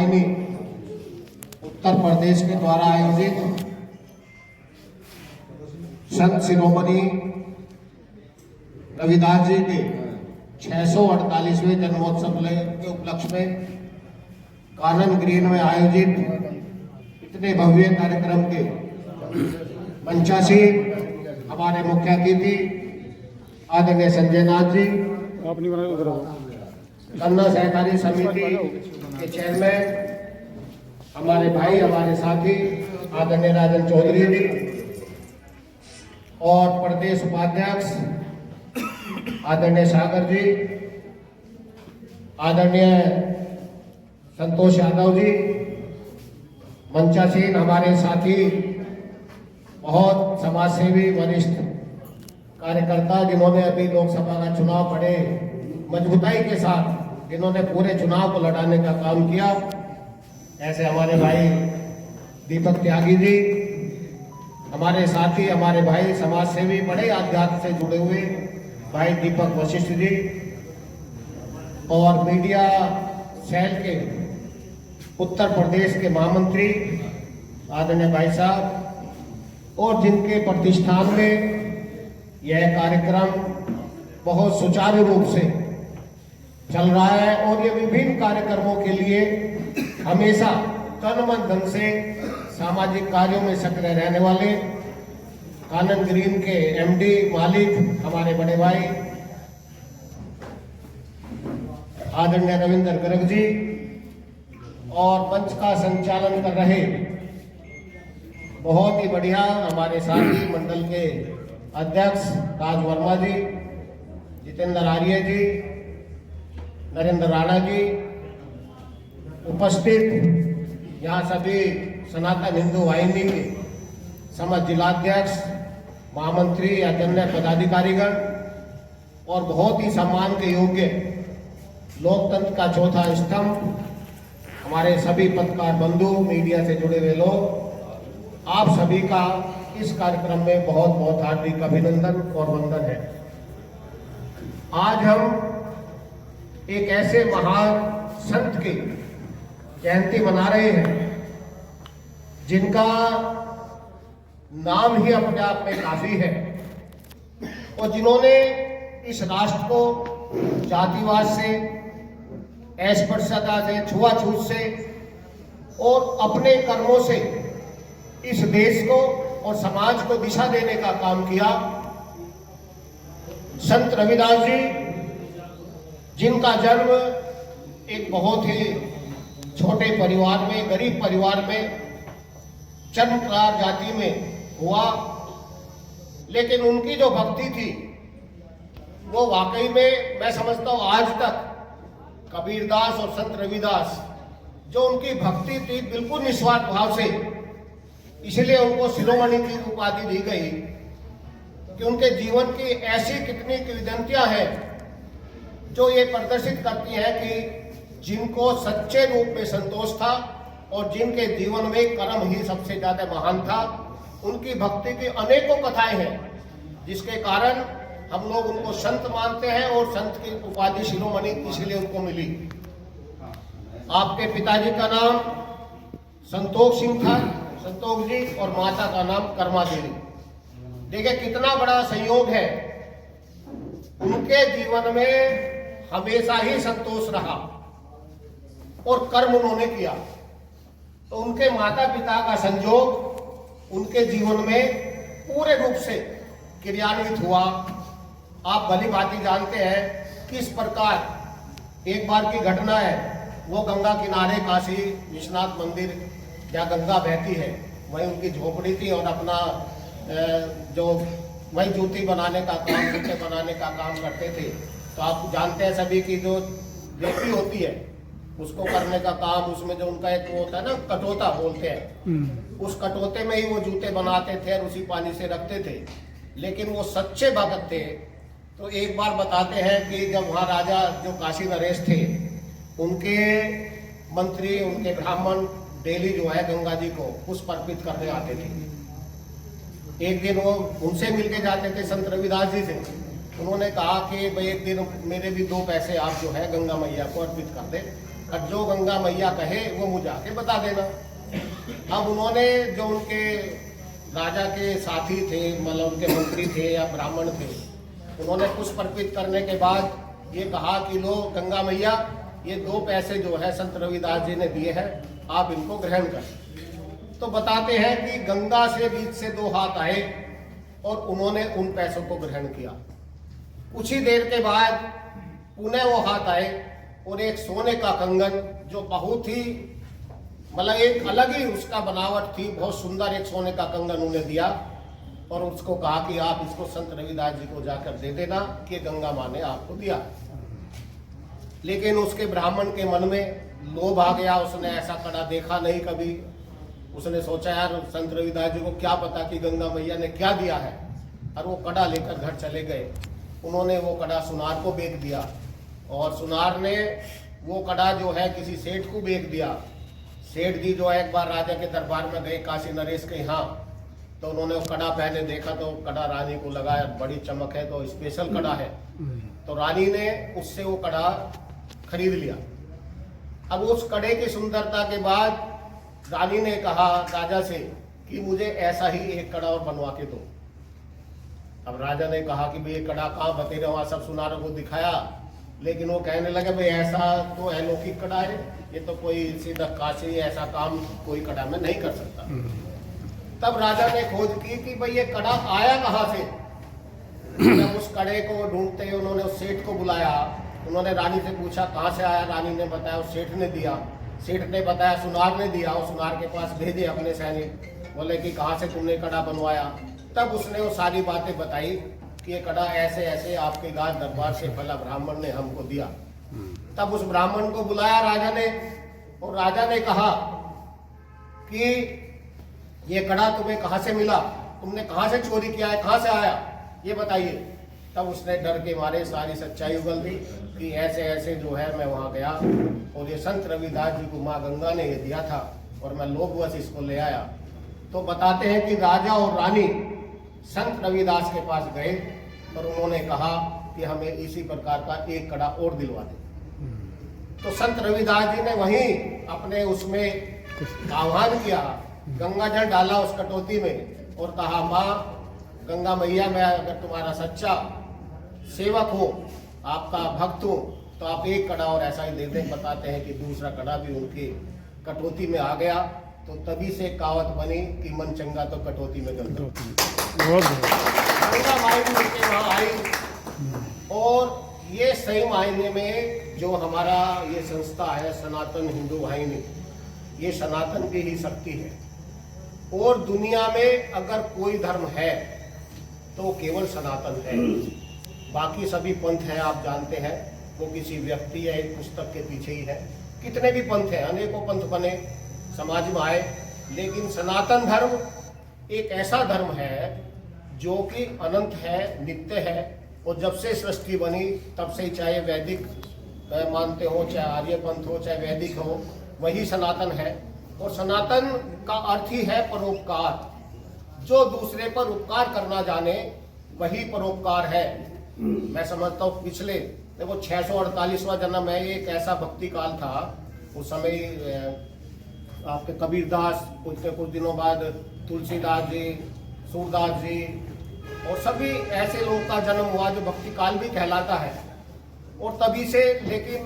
शिरोमणि उत्तर प्रदेश के द्वारा आयोजित संत शिरोमणि रविदास जी के 648वें जन्मोत्सव के उपलक्ष्य में कानन ग्रीन में आयोजित इतने भव्य कार्यक्रम के मंचासी हमारे मुख्य अतिथि आदरणीय संजय नाथ जी, गन्ना सहकारी समिति के चेयरमैन, हमारे भाई हमारे साथी आदरणीय राजन चौधरी जी और प्रदेश उपाध्यक्ष आदरणीय सागर जी, आदरणीय संतोष यादव जी, मंचासीन हमारे साथी बहुत समाजसेवी वरिष्ठ कार्यकर्ता जिन्होंने अभी लोकसभा का चुनाव बड़े मजबूताई के साथ जिन्होंने पूरे चुनाव को लड़ाने का काम किया, ऐसे हमारे भाई दीपक त्यागी जी, हमारे साथी हमारे भाई समाजसेवी बड़े आध्यात्म से जुड़े हुए भाई दीपक वशिष्ठ जी और मीडिया सेल के उत्तर प्रदेश के महामंत्री आदरणीय भाई साहब और जिनके प्रतिष्ठान में यह कार्यक्रम बहुत सुचारू रूप से चल रहा है और ये विभिन्न कार्यक्रमों के लिए हमेशा तन मन धन से सामाजिक कार्यों में सक्रिय रहने वाले कानन ग्रीन के एमडी मालिक हमारे बड़े भाई आदरणीय रविंद्र गर्ग जी और मंच का संचालन कर रहे बहुत ही बढ़िया हमारे साथी मंडल के अध्यक्ष राज वर्मा जी, जितेंद्र आर्य जी, नरेंद्र राणा जी, उपस्थित यहाँ सभी सनातन हिंदू वाहिनी के समस्त जिलाध्यक्ष, महामंत्री, अन्य पदाधिकारीगण और बहुत ही सम्मान के योग्य लोकतंत्र का चौथा स्तंभ हमारे सभी पत्रकार बंधु, मीडिया से जुड़े हुए लोग, आप सभी का इस कार्यक्रम में बहुत बहुत हार्दिक अभिनंदन और वंदन है। आज हम एक ऐसे महान संत की जयंती मना रहे हैं जिनका नाम ही अपने आप में काफी है और जिन्होंने इस राष्ट्र को जातिवाद से, अस्पृश्यता से, छुआछूत से और अपने कर्मों से इस देश को और समाज को दिशा देने का काम किया। संत रविदास जी जिनका जन्म एक बहुत ही छोटे परिवार में, गरीब परिवार में, चंद्रकार जाति में हुआ, लेकिन उनकी जो भक्ति थी वो वाकई में मैं समझता हूँ आज तक कबीरदास और संत रविदास जो उनकी भक्ति थी बिल्कुल निस्वार्थ भाव से, इसलिए उनको शिरोमणि की उपाधि दी गई कि उनके जीवन की ऐसी कितनी किंवदंतियां हैं जो ये प्रदर्शित करती हैं कि जिनको सच्चे रूप में संतोष था और जिनके जीवन में कर्म ही सबसे ज्यादा महान था, उनकी भक्ति की अनेकों कथाएं हैं जिसके कारण हम लोग उनको संत मानते हैं और संत की उपाधि शिरोमणि इसलिए उनको मिली। आपके पिताजी का नाम संतोष सिंह था, संतोष जी, और माता का नाम कर्मा देवी। देखिए कितना बड़ा संयोग है, उनके जीवन में हमेशा ही संतोष रहा और कर्म उन्होंने किया, तो उनके माता पिता का संयोग उनके जीवन में पूरे रूप से क्रियान्वित हुआ। आप भली भांति जानते हैं किस प्रकार एक बार की घटना है, वो गंगा किनारे काशी विश्वनाथ मंदिर जहाँ गंगा बहती है वहीं उनकी झोपड़ी थी और अपना जो वही जूती बनाने का काम, जूते बनाने का काम करते थे। तो आप जानते हैं सभी की जो बेटी होती है उसको करने का काम, उसमें जो उनका एक वो होता है ना, कटोता बोलते हैं, उस कटोते में ही वो जूते बनाते थे और उसी पानी से रखते थे। लेकिन वो सच्चे भगत थे। तो एक बार बताते हैं कि जब वहाँ राजा जो काशी नरेश थे, उनके मंत्री, उनके ब्राह्मण डेली जो है गंगा जी को पुष्प अर्पित करने आते थे। एक दिन वो उनसे मिलके जाते थे संत रविदास जी से। उन्होंने कहा कि भाई एक दिन मेरे भी 2 पैसे आप जो है गंगा मैया को अर्पित कर दे। और जो गंगा मैया कहे वो मुझे आके बता देना। अब उन्होंने जो उनके राजा के साथी थे, मतलब उनके मंत्री थे या ब्राह्मण थे, उन्होंने पुष्प अर्पित करने के बाद ये कहा कि लो गंगा मैया, ये 2 पैसे जो है संत रविदास जी ने दिए हैं, आप इनको ग्रहण करें। तो बताते हैं कि गंगा से बीच से 2 हाथ आए और उन्होंने उन पैसों को ग्रहण किया। कुछ ही देर के बाद पुनः वो हाथ आए और एक सोने का कंगन, जो बहुत ही मतलब एक अलग ही उसका बनावट थी, बहुत सुंदर एक सोने का कंगन उन्हें दिया और उसको कहा कि आप इसको संत रविदास जी को जाकर दे देना कि गंगा माँ ने आपको दिया। लेकिन उसके ब्राह्मण के मन में लोभ आ गया, उसने ऐसा कड़ा देखा नहीं कभी। उसने सोचा यार संत रविदास जी को क्या पता कि गंगा मैया ने क्या दिया है, और वो कड़ा लेकर घर चले गए। उन्होंने वो कड़ा सुनार को बेच दिया और सुनार ने वो कड़ा जो है किसी सेठ को बेच दिया। सेठ जी जो है एक बार राजा के दरबार में गए काशी नरेश के यहाँ, तो उन्होंने वो कड़ा पहने देखा तो कड़ा रानी को लगाया, बड़ी चमक है तो स्पेशल कड़ा है, तो रानी ने उससे वो कड़ा खरीद लिया। अब उस कड़े की सुंदरता के बाद रानी ने कहा राजा से कि मुझे ऐसा ही एक कड़ा और बनवा के दो। अब राजा ने कहा कि भाई ये कड़ा कहाँ बतेरे, वहां सब सुनारों को दिखाया, लेकिन वो कहने लगे भाई ऐसा तो अलौकिक कड़ा है, ये तो कोई सीधा काशी ऐसा काम कोई कड़ा में नहीं कर सकता। तब राजा ने खोज की कि भाई ये कड़ा आया कहाँ से। जब उस कड़े को ढूंढते उन्होंने उस सेठ को बुलाया, उन्होंने रानी से पूछा कहाँ से आया, रानी ने बताया उस सेठ ने दिया। सेठ ने बताया सुनार ने दिया, और सुनार के पास भेजे अपने सैनिक, बोले कि कहाँ से तुमने कड़ा बनवाया। तब उसने वो सारी बातें बताई कि ये कड़ा ऐसे ऐसे आपके गाज दरबार से फला ब्राह्मण ने हमको दिया। तब उस ब्राह्मण को बुलाया राजा ने, और राजा ने कहा कि ये कड़ा तुम्हें कहाँ से मिला, तुमने कहाँ से चोरी किया है, कहाँ से आया, ये बताइए। तब उसने डर के मारे सारी सच्चाई उगल दी कि ऐसे ऐसे जो है मैं वहाँ गया और ये संत रविदास जी को माँ गंगा ने ये दिया था और मैं लोभवश इसको ले आया। तो बताते हैं कि राजा और रानी संत रविदास के पास गए और उन्होंने कहा कि हमें इसी प्रकार का एक कड़ा और दिलवा दे। तो संत रविदास जी ने वहीं अपने उसमें आह्वान किया, गंगा जल डाला उस कटोती में और कहा माँ गंगा मैया, मैं अगर तुम्हारा सच्चा सेवक हो, आपका भक्त हो, तो आप एक कड़ा और ऐसा ही दे दें। बताते हैं कि दूसरा कड़ा भी उनकी कटोती में आ गया। तो तभी से कहावत बनी कि मन चंगा तो कटोती में गंगा। गंगा माई उनके वहाँ आई और ये सही मायने में जो हमारा ये संस्था है सनातन हिंदू वाहिनी, ये सनातन की ही शक्ति है। और दुनिया में अगर कोई धर्म है तो केवल सनातन है। बाकी सभी पंथ हैं, आप जानते हैं, वो किसी व्यक्ति या एक पुस्तक के पीछे ही है। कितने भी पंथ हैं, अनेकों पंथ बने, समाज में आए, लेकिन सनातन धर्म एक ऐसा धर्म है जो कि अनंत है, नित्य है। और जब से सृष्टि बनी तब से, चाहे वैदिक मानते हो, चाहे आर्य पंथ हो, चाहे वैदिक हो, वही सनातन है। और सनातन का अर्थ ही है परोपकार। जो दूसरे पर उपकार करना जाने वही परोपकार है। मैं समझता हूँ पिछले देखो 648वां जन्म है, एक ऐसा भक्ति काल था। उस समय आपके कबीरदास, कुछ दिनों बाद तुलसीदास जी, सूरदास जी और सभी ऐसे लोगों का जन्म हुआ जो भक्ति काल भी कहलाता है। और तभी से, लेकिन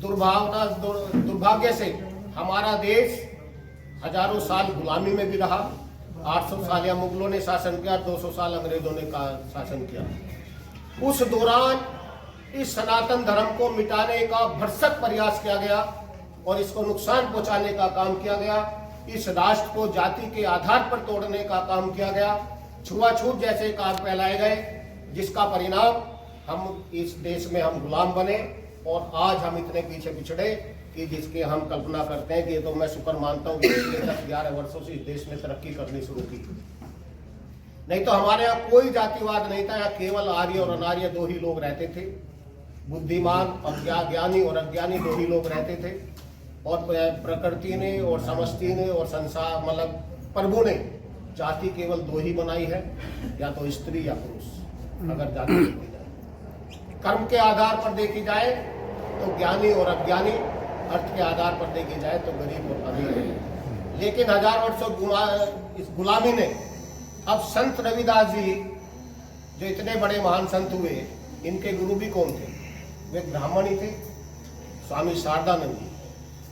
दुर्भाग्य से हमारा देश हजारों साल गुलामी में भी रहा। 800 साल या मुगलों ने शासन किया, 200 साल अंग्रेजों ने शासन किया। उस दौरान इस सनातन धर्म को मिटाने का भरसक प्रयास किया गया और इसको नुकसान पहुंचाने का काम किया गया। इस राष्ट्र को जाति के आधार पर तोड़ने का काम किया गया। छुआछूत जैसे काम फैलाए गए, जिसका परिणाम हम इस देश में हम गुलाम बने और आज हम इतने पीछे पिछड़े कि जिसके हम कल्पना करते हैं कि तो मैं शुक्र मानता हूँ कि पिछले 10-11 वर्षों से इस देश में तरक्की करनी शुरू की। नहीं तो हमारे यहाँ कोई जातिवाद नहीं था। यहाँ केवल आर्य और अनार्य 2 ही लोग रहते थे। बुद्धिमान और ज्ञानी और अज्ञानी 2 ही लोग रहते थे। और प्रकृति ने और समष्टि ने और संसार मतलब प्रभु ने जाति केवल 2 ही बनाई है, या तो स्त्री या पुरुष। अगर जाति देखी जाए, कर्म के आधार पर देखी जाए तो ज्ञानी और अज्ञानी, अर्थ के आधार पर देखी जाए तो गरीब और अमीर है। लेकिन 1000 वर्षों इस गुलामी ने अब संत रविदास जी जो इतने बड़े महान संत हुए, इनके गुरु भी कौन थे? वे ब्राह्मण ही थे, स्वामी शारदानंद जी।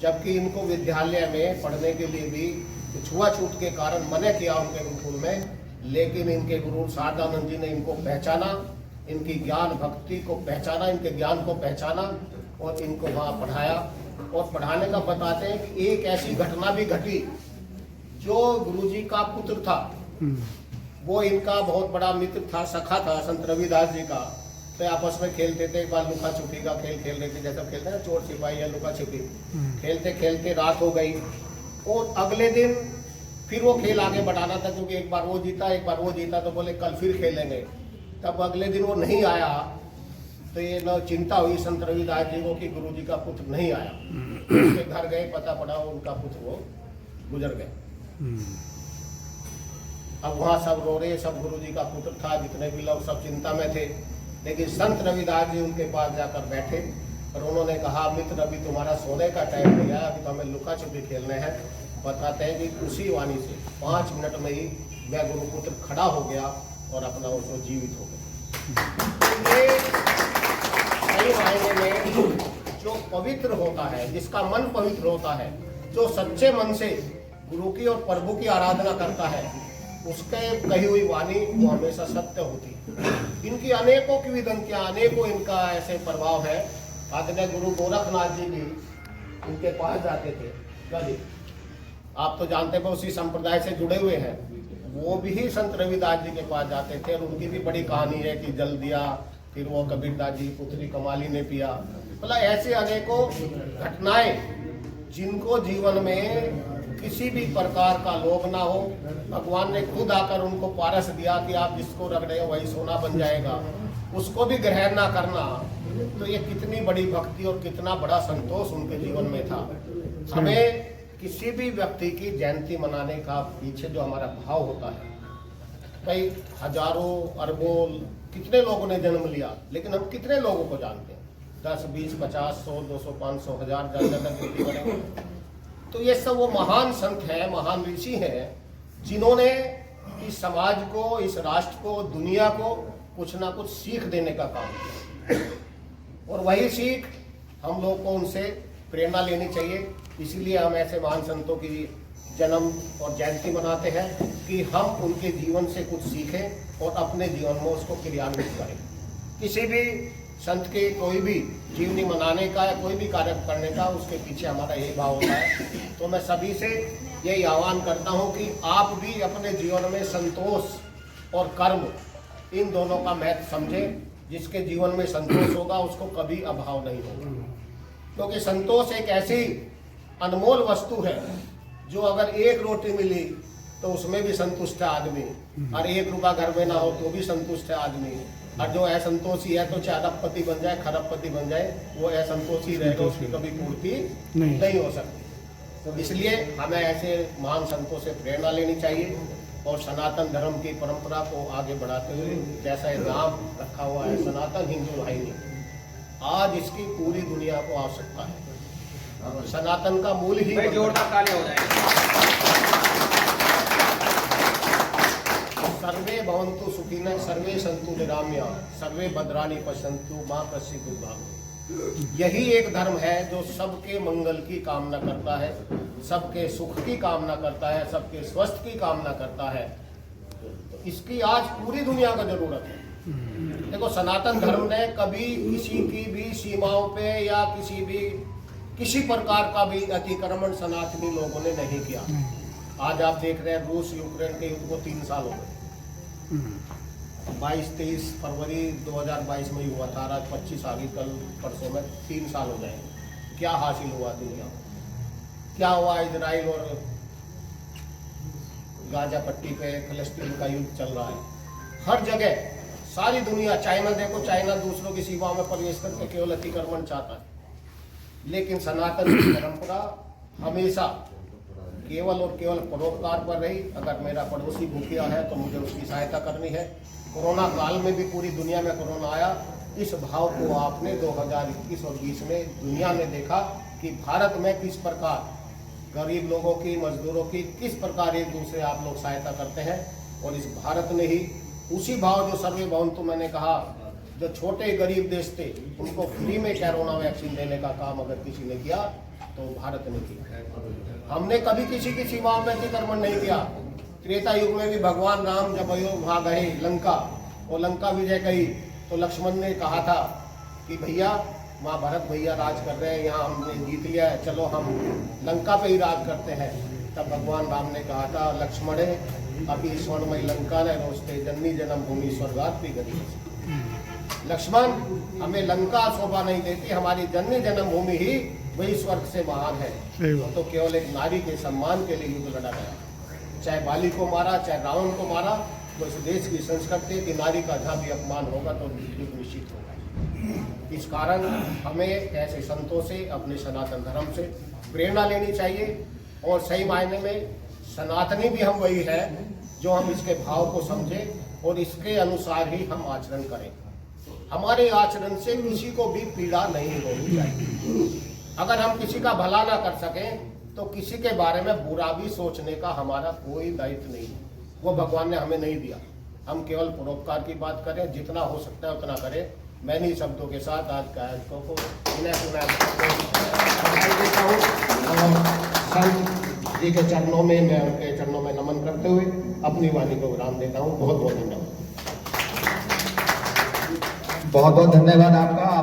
जबकि इनको विद्यालय में पढ़ने के लिए भी छुआछूत के कारण मना किया उनके गुरुकुल में, लेकिन इनके गुरु शारदानंद जी ने इनको पहचाना, इनकी ज्ञान भक्ति को पहचाना, इनके ज्ञान को पहचाना और इनको वहाँ पढ़ाया। और पढ़ाने का बताते हैं कि एक ऐसी घटना भी घटी, जो गुरुजी का पुत्र था, वो इनका बहुत बड़ा मित्र था, सखा था संत रविदास जी का। तो आपस में खेलते थे, एक बार लुका छुपी का खेल खेल रहे थे, जैसा खेलते हैं चोर सिपाही या लुका छिपी। खेलते खेलते रात हो गई और अगले दिन फिर वो खेल आगे बढ़ाना था, क्योंकि एक बार वो जीता एक बार वो जीता, तो बोले कल फिर खेलेंगे। तब अगले दिन वो नहीं आया, तो ये न चिंता हुई संत रविदास जी को कि गुरु जी का पुत्र नहीं आया। उनके घर गए, पता पड़ा उनका पुत्र वो गुजर गए। अब वहाँ सब रो रहे, सब गुरु जी का पुत्र था, जितने भी लोग सब चिंता में थे। लेकिन संत रविदास जी उनके पास जाकर बैठे और उन्होंने कहा, मित्र अभी तुम्हारा सोने का टाइम नहीं है, अभी तो हमें लुका छुपी खेलने हैं। बताते हैं कि उसी वाणी से 5 मिनट में ही वह गुरुपुत्र खड़ा हो गया और अपना उसको जीवित हो गया। ये सही मायने में जो पवित्र होता है, जिसका मन पवित्र होता है, जो सच्चे मन से गुरु की और प्रभु की आराधना करता है, उसके कही हुई वाणी वो हमेशा सत्य होती है। इनकी अनेकों की विदंतियां, अनेकों इनका ऐसे प्रभाव है। आदरणीय गुरु गोरखनाथ जी भी इनके पास जाते थे कभी, आप तो जानते हैं उसी संप्रदाय से जुड़े हुए हैं, वो भी संत रविदास जी के पास जाते थे। और उनकी भी बड़ी कहानी है कि जल दिया, फिर वो कबीरदास जी पुत्री कमाली ने पिया। मतलब ऐसे अनेकों घटनाएं जिनको जीवन में किसी भी प्रकार का लोभ ना हो, भगवान ने खुद आकर उनको पारस दिया कि आप जिसको रख रहे हो वही सोना बन जाएगा, उसको भी ग्रहण ना करना। तो ये कितनी बड़ी भक्ति और कितना बड़ा संतोष उनके जीवन में था। हमें किसी भी व्यक्ति की जयंती मनाने का पीछे जो हमारा भाव होता है, कई हजारों अरबों कितने लोगों ने जन्म लिया, लेकिन हम कितने लोगों को जानते हैं? 10, 20, 50, 100, 200, 500, 1000 ज़्यादा गिनती करें तो ये सब वो महान संत हैं, महान ऋषि हैं, जिन्होंने इस समाज को, इस राष्ट्र को, दुनिया को कुछ ना कुछ सीख देने का काम किया। और वही सीख हम लोग को उनसे प्रेरणा लेनी चाहिए। इसीलिए हम ऐसे महान संतों की जन्म और जयंती मनाते हैं कि हम उनके जीवन से कुछ सीखें और अपने जीवन में उसको क्रियान्वित करें। किसी भी संत के कोई भी जीवनी मनाने का या कोई भी कार्य करने का, उसके पीछे हमारा यही भाव होता है। तो मैं सभी से यही आह्वान करता हूं कि आप भी अपने जीवन में संतोष और कर्म इन दोनों का महत्व समझें। जिसके जीवन में संतोष होगा उसको कभी अभाव नहीं होगा, क्योंकि संतोष एक ऐसी अनमोल वस्तु है जो अगर 1 रोटी मिली तो उसमें भी संतुष्ट है आदमी, और 1 रुपया घर में ना हो तो भी संतुष्ट है आदमी। और जो असंतोषी है तो चाहे अरबपति बन जाए, खरबपति बन जाए, वो असंतोषी रहेगा, उसकी कभी पूर्ति नहीं हो सकती। तो इसलिए हमें ऐसे महान संतों से प्रेरणा लेनी चाहिए और सनातन धर्म की परंपरा को आगे बढ़ाते हुए, जैसा ये नाम रखा हुआ है सनातन हिंदू वाहिनी, आज इसकी पूरी दुनिया को आवश्यकता है। सनातन का मूल ही जोरदार ताली हो जाएगी। सर्वे भवन्तु सुखिनः, सर्वे सन्तु निरामया, सर्वे भद्राणि पश्यन्तु मां कश्चित् दुर्भाग्यः। यही एक धर्म है जो सबके मंगल की कामना करता है, सबके सुख की कामना करता है, सबके स्वास्थ्य की कामना करता है। तो इसकी आज पूरी दुनिया को जरूरत है। देखो, सनातन धर्म ने कभी किसी की भी सीमाओं पे या किसी प्रकार का भी अतिक्रमण सनातनी लोगों ने नहीं किया। आज आप देख रहे हैं रूस यूक्रेन के युद्ध को 3 साल हो गए। 22-23 फरवरी 2022 में हुआ था, आज 25 आ गई, कल परसों में 3 साल हो जाएंगे। क्या हासिल हुआ दुनिया को? क्या हुआ? इजराइल और गाजा पट्टी पे फिलिस्तीन का युद्ध चल रहा है। हर जगह सारी दुनिया, चाइना देखो, चाइना दूसरों की सीमाओं में प्रवेश करके केवल अतिक्रमण चाहता है। लेकिन सनातन की परंपरा हमेशा केवल और केवल परोपकार पर रही। अगर मेरा पड़ोसी भूखा है तो मुझे उसकी सहायता करनी है। कोरोना काल में भी पूरी दुनिया में कोरोना आया, इस भाव को आपने 2021 और 20 में दुनिया में देखा कि भारत में किस प्रकार गरीब लोगों की, मजदूरों की किस प्रकार एक दूसरे आप लोग सहायता करते हैं। और इस भारत ने ही उसी भाव जो सर्वे भवन्तु मैंने कहा, जो छोटे गरीब देश थे उनको फ्री में कोरोना वैक्सीन देने का काम अगर किसी ने किया तो भारत ने किया। हमने कभी किसी की सीमाओं में अतिक्रमण नहीं किया। त्रेता युग में भी भगवान राम जब वहाँ गए लंका और लंका विजय गई तो लक्ष्मण ने कहा था कि भैया वहाँ भरत भैया राज कर रहे हैं, यहाँ हमने जीत लिया है, चलो हम लंका पे ही राज करते हैं। तब भगवान राम ने कहा था लक्ष्मण अभी स्वर्णमयी लंका ने रोस्ते जननी जन्म भूमि स्वर्गात भी गई। लक्ष्मण हमें लंका शोभा नहीं देती, हमारी जननी जन्म भूमि ही वही स्वर्ग से महान है। तो केवल एक नारी के सम्मान के लिए युद्ध लड़ा गया, चाहे बाली को मारा चाहे रावण को मारा। तो इस देश की संस्कृति है कि नारी का जहाँ भी अपमान होगा तो युद्ध निश्चित होगा। इस कारण हमें ऐसे संतों से, अपने सनातन धर्म से प्रेरणा लेनी चाहिए। और सही मायने में सनातनी भी हम वही है जो हम इसके भाव को समझें और इसके अनुसार ही हम आचरण करें। हमारे आचरण से किसी को भी पीड़ा नहीं होनी चाहिए। अगर हम किसी का भला ना कर सकें तो किसी के बारे में बुरा भी सोचने का हमारा कोई दायित्व नहीं है, वो भगवान ने हमें नहीं दिया। हम केवल परोपकार की बात करें, जितना हो सकता है उतना करें। मैं इन्हीं शब्दों के साथ आज गायकों को देता हूँ और संत जी के चरणों में, मैं उनके चरणों में नमन करते हुए अपनी वाणी को विराम देता हूँ। बहुत बहुत धन्यवाद। बहुत बहुत धन्यवाद आपका।